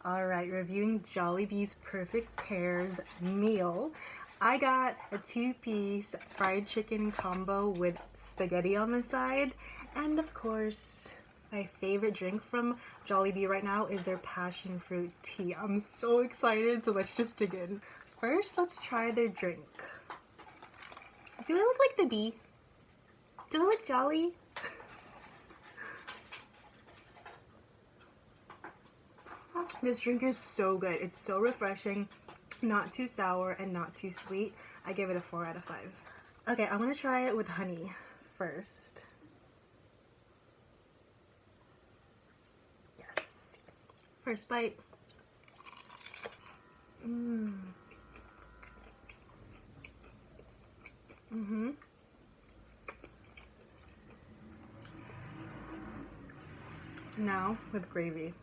Alright, reviewing Jollibee's Perfect Pairs meal. I got a 2-piece fried chicken combo with spaghetti on the side. And of course, my favorite drink from Jollibee right now is their passion fruit tea. I'm so excited, so let's just dig in. First, let's try their drink. Do I look like the bee? Do I look jolly? This drink is so good. It's so refreshing, not too sour and not too sweet. I give it a 4 out of 5. Okay, I want to try it with honey first. Yes. First bite. Now with gravy.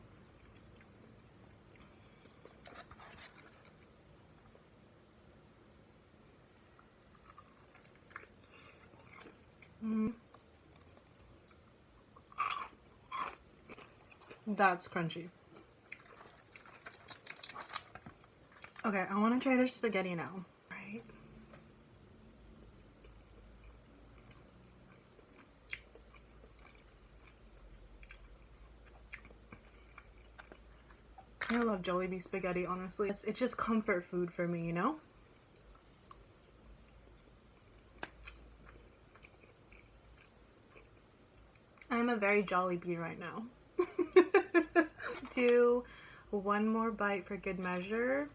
That's crunchy. Okay, I want to try their spaghetti now. Right. I love Jollibee spaghetti, honestly. It's just comfort food for me, you know? I'm a very Jollibee right now. Let's do one more bite for good measure.